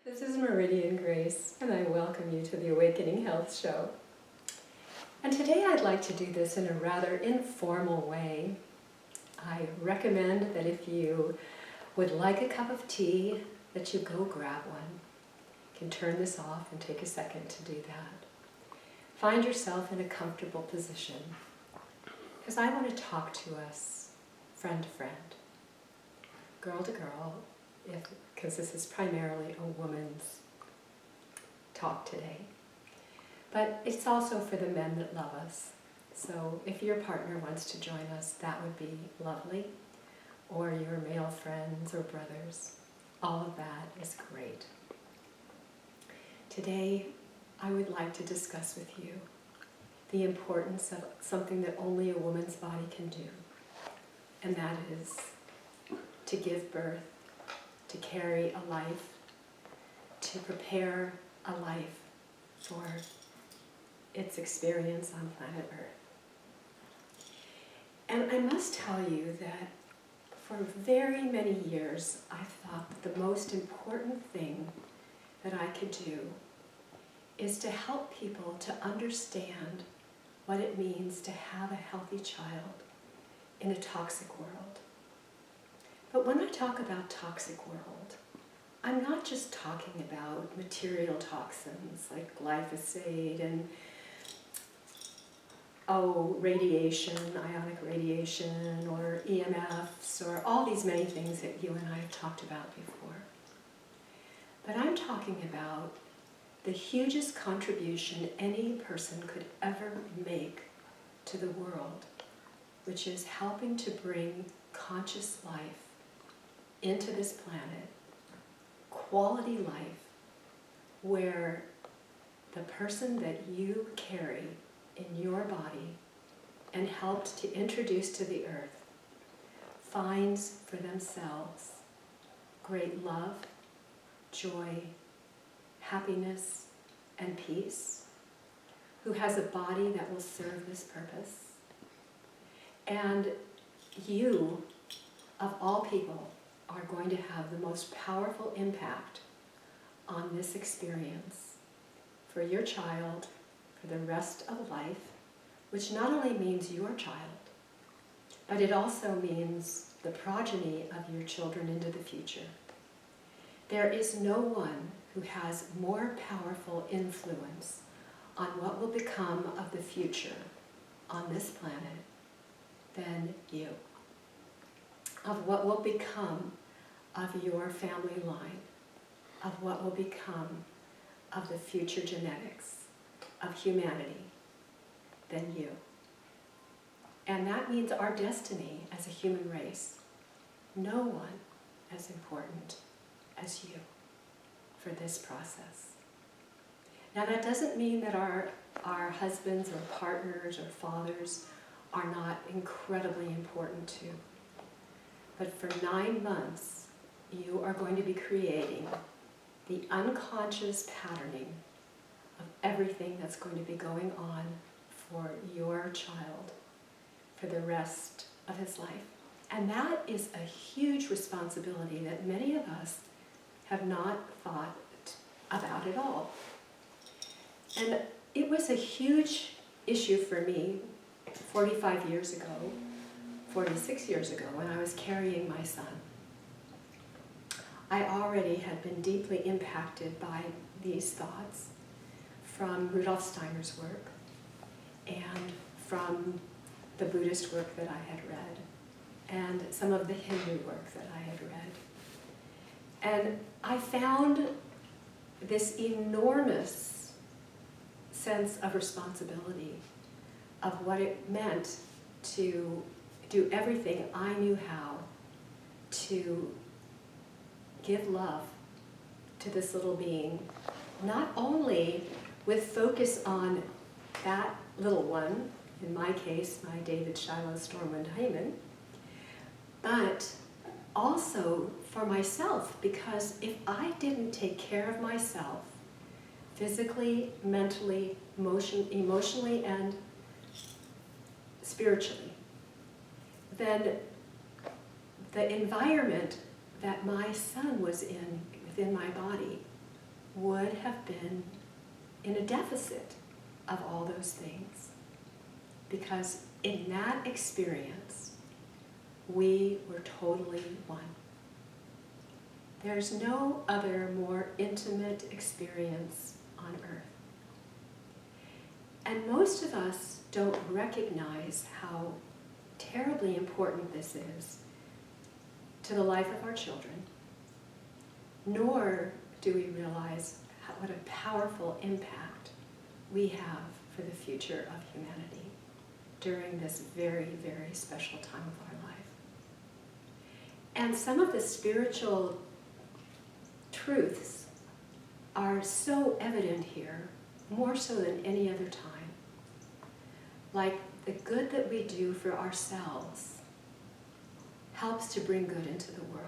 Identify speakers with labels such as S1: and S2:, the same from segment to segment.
S1: This is Meridian Grace, and I welcome you to the Awakening Health Show. And today I'd like to do this in a rather informal way. I recommend that if you would like a cup of tea, that you go grab one. You can turn this off and take a second to do that. Find yourself in a comfortable position, because I want to talk to us friend to friend, girl to girl, because this is primarily a woman's talk today. But it's also for the men that love us. So if your partner wants to join us, that would be lovely. Or your male friends or brothers. All of that is great. Today, I would like to discuss with you the importance of something that only a woman's body can do. And that is to give birth, to carry a life, to prepare a life for its experience on planet Earth. And I must tell you that for very many years, I've thought that the most important thing that I could do is to help people to understand what it means to have a healthy child in a toxic world. But when I talk about toxic world, I'm not just talking about material toxins like glyphosate and radiation, ionic radiation, or EMFs, or all these many things that you and I have talked about before. But I'm talking about the hugest contribution any person could ever make to the world, which is helping to bring conscious life into this planet, quality life, where the person that you carry in your body and helped to introduce to the earth finds for themselves great love, joy, happiness, and peace, who has a body that will serve this purpose. And you, of all people, are going to have the most powerful impact on this experience for your child, for the rest of life, which not only means your child, but it also means the progeny of your children into the future. There is no one who has more powerful influence on what will become of the future on this planet than you. Of what will become of your family line, of what will become of the future genetics of humanity than you. And that means our destiny as a human race. No one as important as you for this process. Now that doesn't mean that our husbands or partners or fathers are not incredibly important too. But for 9 months, you are going to be creating the unconscious patterning of everything that's going to be going on for your child for the rest of his life. And that is a huge responsibility that many of us have not thought about at all. And it was a huge issue for me 45 years ago, 46 years ago, when I was carrying my son. I already had been deeply impacted by these thoughts from Rudolf Steiner's work and from the Buddhist work that I had read and some of the Hindu work that I had read. And I found this enormous sense of responsibility of what it meant to do everything I knew how to give love to this little being, not only with focus on that little one, in my case, my David Shiloh Stormwind Hyman, but also for myself, because if I didn't take care of myself, physically, mentally, emotionally, and spiritually, then the environment that my son was in within my body would have been in a deficit of all those things. Because in that experience, we were totally one. There's no other more intimate experience on earth. And most of us don't recognize how terribly important this is to the life of our children, nor do we realize what a powerful impact we have for the future of humanity during this very, very special time of our life. And some of the spiritual truths are so evident here, more so than any other time. Like the good that we do for ourselves helps to bring good into the world.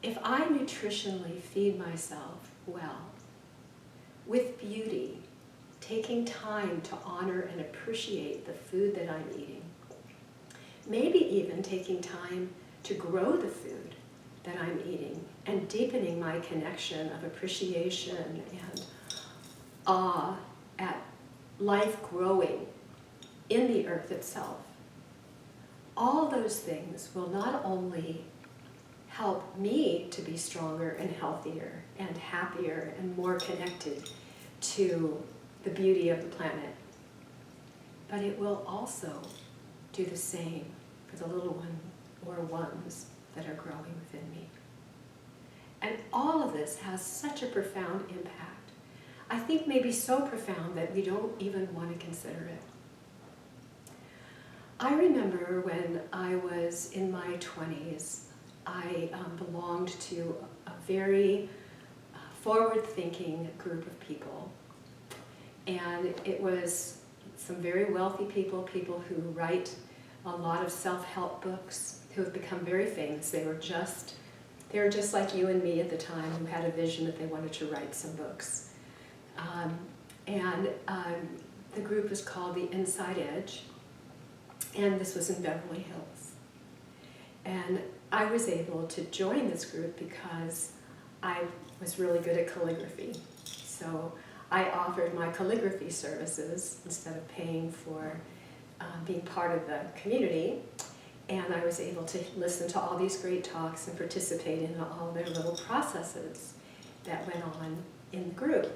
S1: If I nutritionally feed myself well, with beauty, taking time to honor and appreciate the food that I'm eating, maybe even taking time to grow the food that I'm eating, and deepening my connection of appreciation and awe at life growing in the earth itself. All those things will not only help me to be stronger and healthier and happier and more connected to the beauty of the planet, but it will also do the same for the little one or ones that are growing within me. And all of this has such a profound impact. I think maybe so profound that we don't even want to consider it. I remember when I was in my 20s, I belonged to a very forward-thinking group of people. And it was some very wealthy people, people who write a lot of self-help books, who have become very famous. They were just like you and me at the time, who had a vision that they wanted to write some books. The group was called The Inside Edge, and this was in Beverly Hills. And I was able to join this group because I was really good at calligraphy. So I offered my calligraphy services instead of paying for being part of the community. And I was able to listen to all these great talks and participate in all their little processes that went on in the group.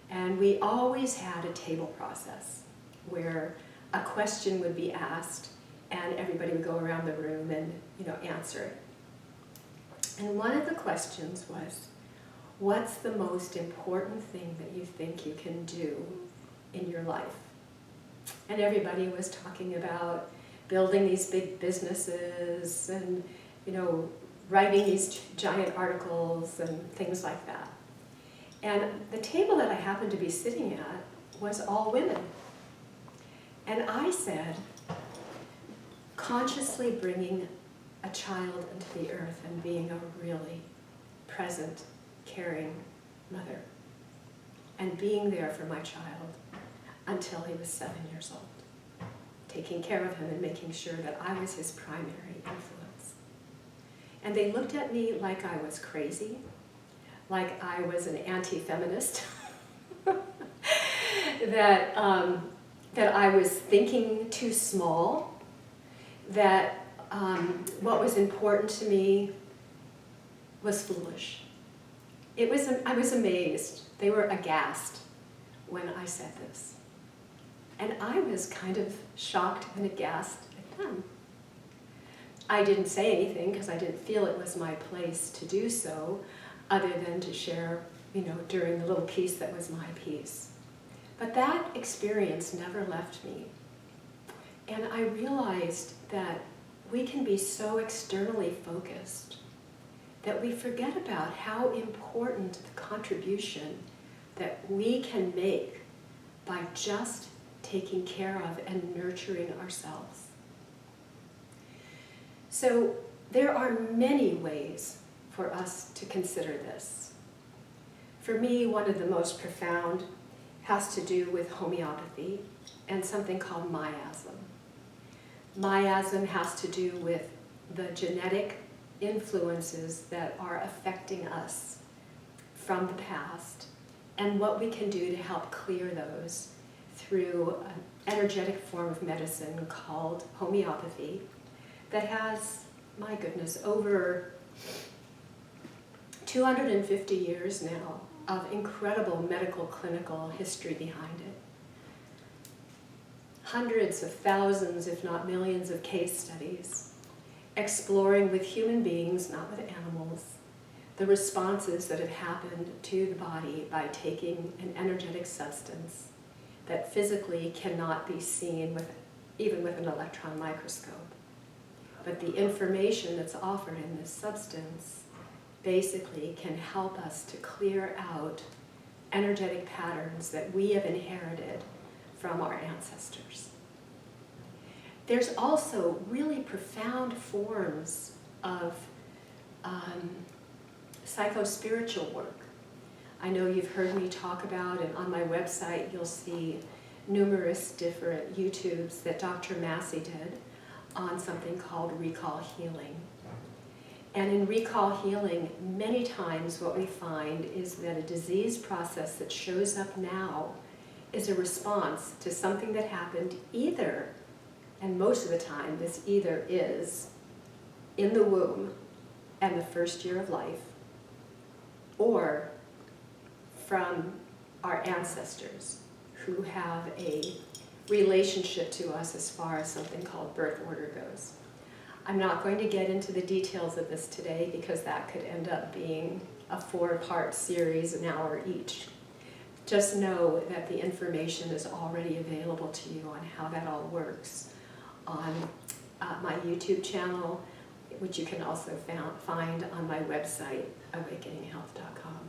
S1: And we always had a table process where a question would be asked and everybody would go around the room and answer it. And one of the questions was, what's the most important thing that you think you can do in your life? And everybody was talking about building these big businesses and, writing these giant articles and things like that. And the table that I happened to be sitting at was all women. And I said, consciously bringing a child into the earth and being a really present, caring mother, and being there for my child until he was 7 years old, taking care of him and making sure that I was his primary influence. And they looked at me like I was crazy, like I was an anti-feminist, that I was thinking too small, that what was important to me was foolish. I was amazed. They were aghast when I said this. And I was kind of shocked and aghast at them. I didn't say anything because I didn't feel it was my place to do so, other than to share, during the little piece that was my piece. But that experience never left me. And I realized that we can be so externally focused that we forget about how important the contribution that we can make by just taking care of and nurturing ourselves. So there are many ways for us to consider this. For me, one of the most profound has to do with homeopathy and something called miasm. Miasm has to do with the genetic influences that are affecting us from the past and what we can do to help clear those through an energetic form of medicine called homeopathy that has, my goodness, over 250 years now of incredible medical clinical history behind it. Hundreds of thousands, if not millions, of case studies exploring with human beings, not with animals, the responses that have happened to the body by taking an energetic substance that physically cannot be seen with, even with an electron microscope. But the information that's offered in this substance basically can help us to clear out energetic patterns that we have inherited from our ancestors. There's also really profound forms of psycho-spiritual work. I know you've heard me talk about, and on my website you'll see numerous different YouTubes that Dr. Massey did on something called recall healing. And in recall healing, many times what we find is that a disease process that shows up now is a response to something that happened either, and most of the time this either is in the womb and the first year of life, or from our ancestors who have a relationship to us as far as something called birth order goes. I'm not going to get into the details of this today because that could end up being a 4-part series, an hour each. Just know that the information is already available to you on how that all works on my YouTube channel, which you can also find on my website, awakeninghealth.com.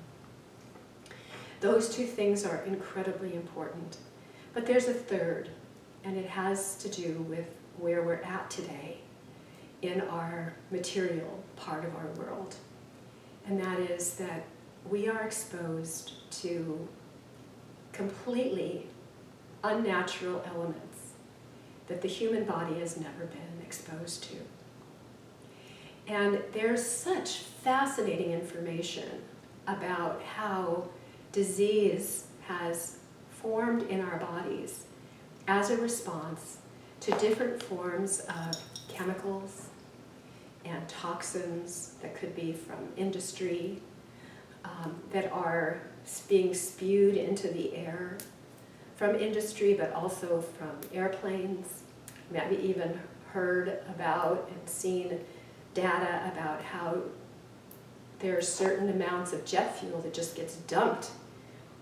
S1: Those two things are incredibly important. But there's a third, and it has to do with where we're at today in our material part of our world. And that is that we are exposed to completely unnatural elements that the human body has never been exposed to. And there's such fascinating information about how disease has formed in our bodies as a response to different forms of chemicals and toxins that could be from industry that are being spewed into the air from industry, but also from airplanes. Maybe even heard about and seen data about how there are certain amounts of jet fuel that just gets dumped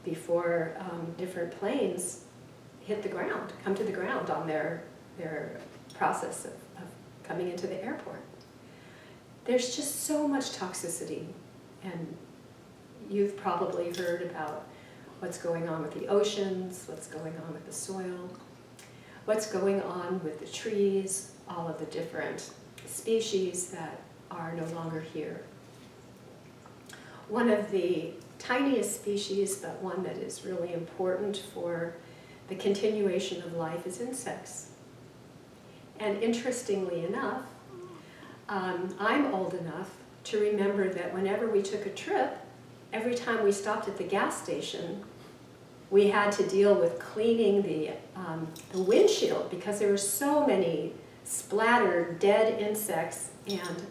S1: before different planes hit the ground, come to the ground on their process of coming into the airport. There's just so much toxicity, and you've probably heard about what's going on with the oceans, what's going on with the soil, what's going on with the trees, all of the different species that are no longer here. One of the tiniest species, but one that is really important for the continuation of life, is insects. And interestingly enough, I'm old enough to remember that whenever we took a trip, every time we stopped at the gas station, we had to deal with cleaning the windshield because there were so many splattered dead insects and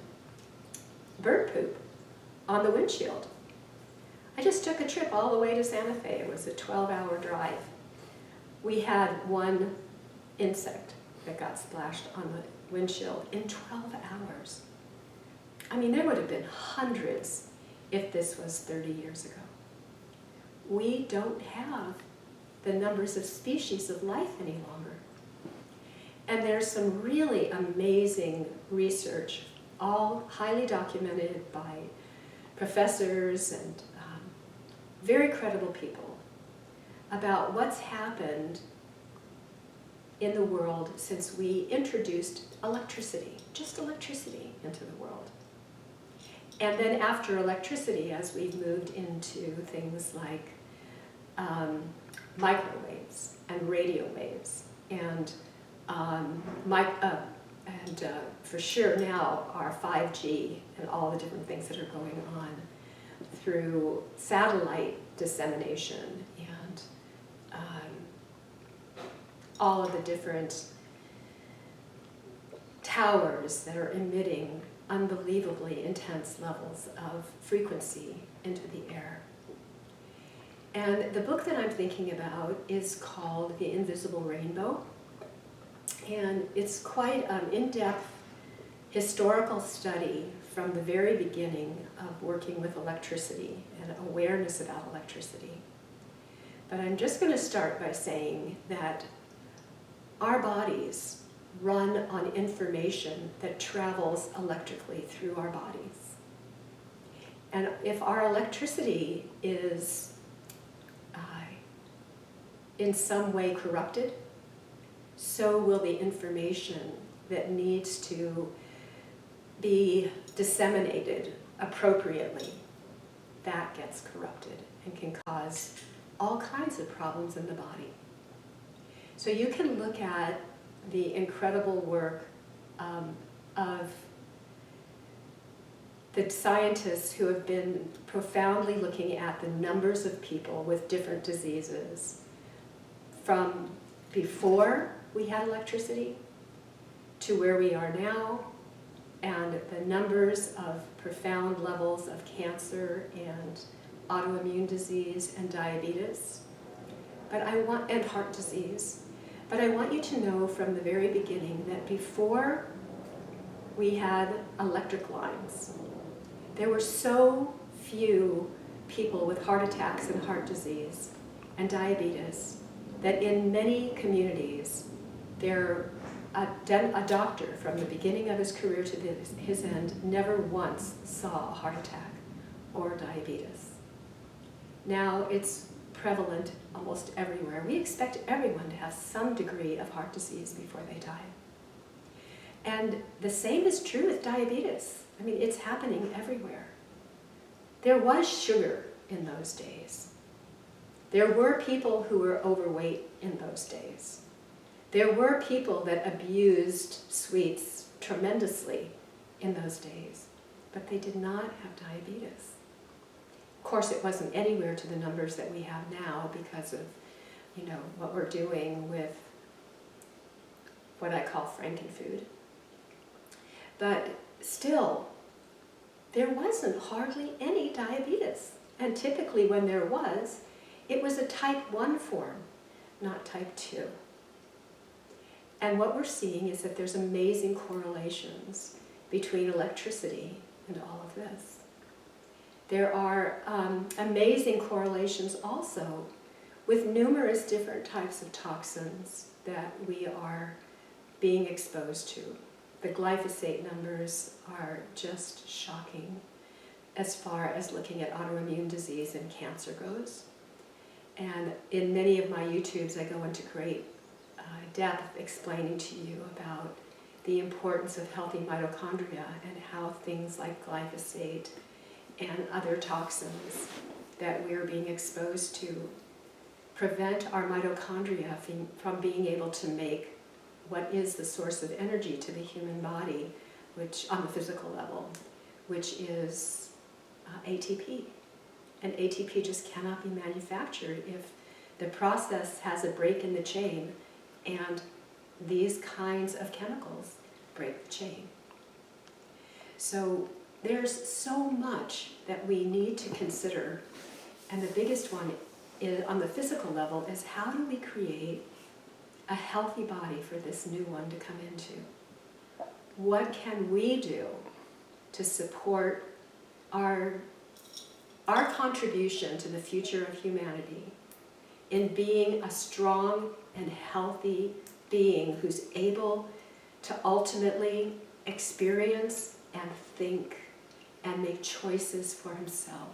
S1: bird poop on the windshield. I just took a trip all the way to Santa Fe. It was a 12-hour drive. We had one insect that got splashed on the windshield in 12 hours. I mean, there would have been hundreds if this was 30 years ago. We don't have the numbers of species of life any longer. And there's some really amazing research, all highly documented by professors and very credible people, about what's happened in the world since we introduced electricity, just electricity, into the world. And then after electricity, as we've moved into things like microwaves and radio waves, and for sure now our 5G and all the different things that are going on through satellite dissemination and all of the different towers that are emitting unbelievably intense levels of frequency into the air. And the book that I'm thinking about is called The Invisible Rainbow. And it's quite an in-depth historical study from the very beginning of working with electricity and awareness about electricity. But I'm just going to start by saying that our bodies run on information that travels electrically through our bodies. And if our electricity is in some way corrupted, so will the information that needs to be disseminated appropriately. That gets corrupted and can cause all kinds of problems in the body. So you can look at the incredible work of the scientists who have been profoundly looking at the numbers of people with different diseases from before we had electricity to where we are now, and the numbers of profound levels of cancer and autoimmune disease and diabetes, and heart disease. But I want you to know from the very beginning that before we had electric lines, there were so few people with heart attacks and heart disease and diabetes that in many communities, a doctor from the beginning of his career to his end never once saw a heart attack or diabetes. Now it's prevalent almost everywhere. We expect everyone to have some degree of heart disease before they die. And the same is true with diabetes. I mean, it's happening everywhere. There was sugar in those days. There were people who were overweight in those days. There were people that abused sweets tremendously in those days, but they did not have diabetes. Of course, it wasn't anywhere to the numbers that we have now because of, what we're doing with what I call frankenfood. But still, there wasn't hardly any diabetes. And typically when there was, it was a type 1 form, not type 2. And what we're seeing is that there's amazing correlations between electricity and all of this. There are amazing correlations also with numerous different types of toxins that we are being exposed to. The glyphosate numbers are just shocking as far as looking at autoimmune disease and cancer goes. And in many of my YouTubes, I go into great depth explaining to you about the importance of healthy mitochondria and how things like glyphosate and other toxins that we're being exposed to prevent our mitochondria from being able to make what is the source of energy to the human body, which on the physical level, which is ATP. And ATP just cannot be manufactured if the process has a break in the chain and these kinds of chemicals break the chain. So there's so much that we need to consider, and the biggest one is, on the physical level, is how do we create a healthy body for this new one to come into? What can we do to support our contribution to the future of humanity in being a strong and healthy being who's able to ultimately experience and think and make choices for himself,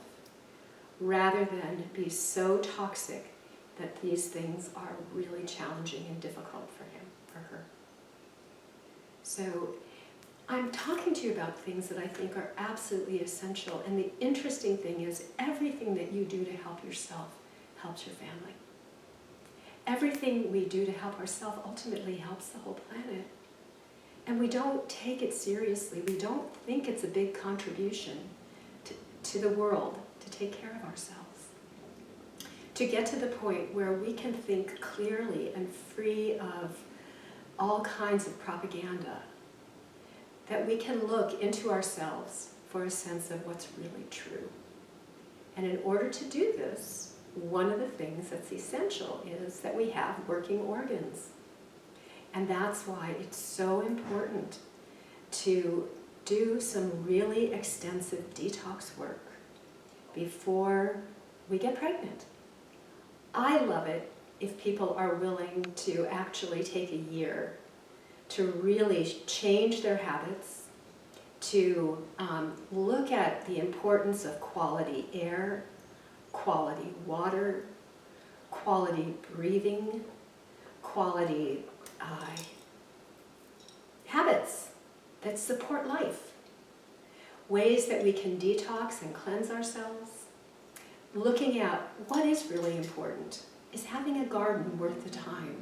S1: rather than be so toxic that these things are really challenging and difficult for him, for her. So I'm talking to you about things that I think are absolutely essential, and the interesting thing is everything that you do to help yourself helps your family. Everything we do to help ourselves ultimately helps the whole planet. And we don't take it seriously. We don't think it's a big contribution to the world to take care of ourselves. To get to the point where we can think clearly and free of all kinds of propaganda, that we can look into ourselves for a sense of what's really true. And in order to do this, one of the things that's essential is that we have working organs. And that's why it's so important to do some really extensive detox work before we get pregnant. I love it if people are willing to actually take a year to really change their habits, to look at the importance of quality air, quality water, quality breathing, quality habits that support life, ways that we can detox and cleanse ourselves, looking at what is really important. Is having a garden worth the time,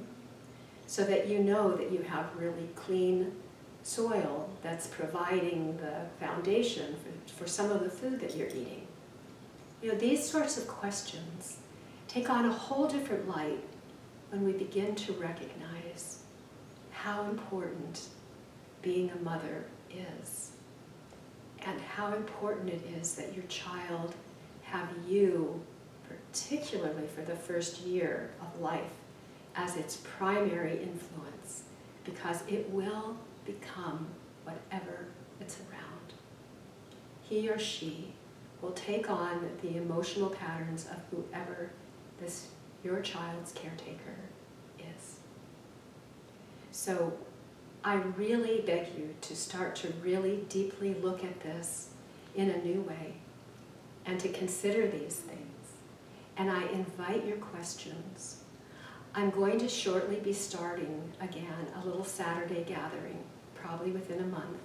S1: so that you know that you have really clean soil that's providing the foundation for some of the food that you're eating? You know, these sorts of questions take on a whole different light when we begin to recognize how important being a mother is, and how important it is that your child have you, particularly for the first year of life, as its primary influence, because it will become whatever it's around. He or she will take on the emotional patterns of whoever your child's caretaker is. So I really beg you to start to really deeply look at this in a new way and to consider these things. And I invite your questions. I'm going to shortly be starting again a little Saturday gathering, probably within a month.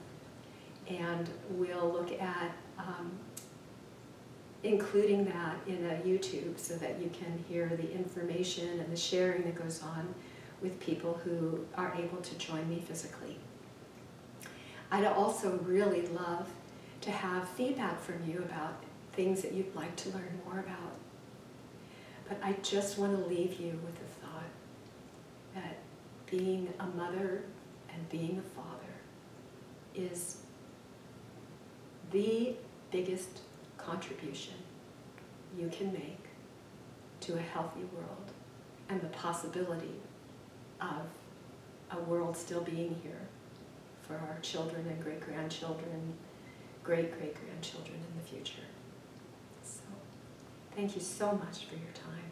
S1: And we'll look at including that in a YouTube so that you can hear the information and the sharing that goes on with people who are able to join me physically. I'd also really love to have feedback from you about things that you'd like to learn more about. But I just want to leave you with the thought that being a mother and being a father is the biggest contribution you can make to a healthy world and the possibility of a world still being here for our children and great-grandchildren, great-great-grandchildren in the future. So, thank you so much for your time.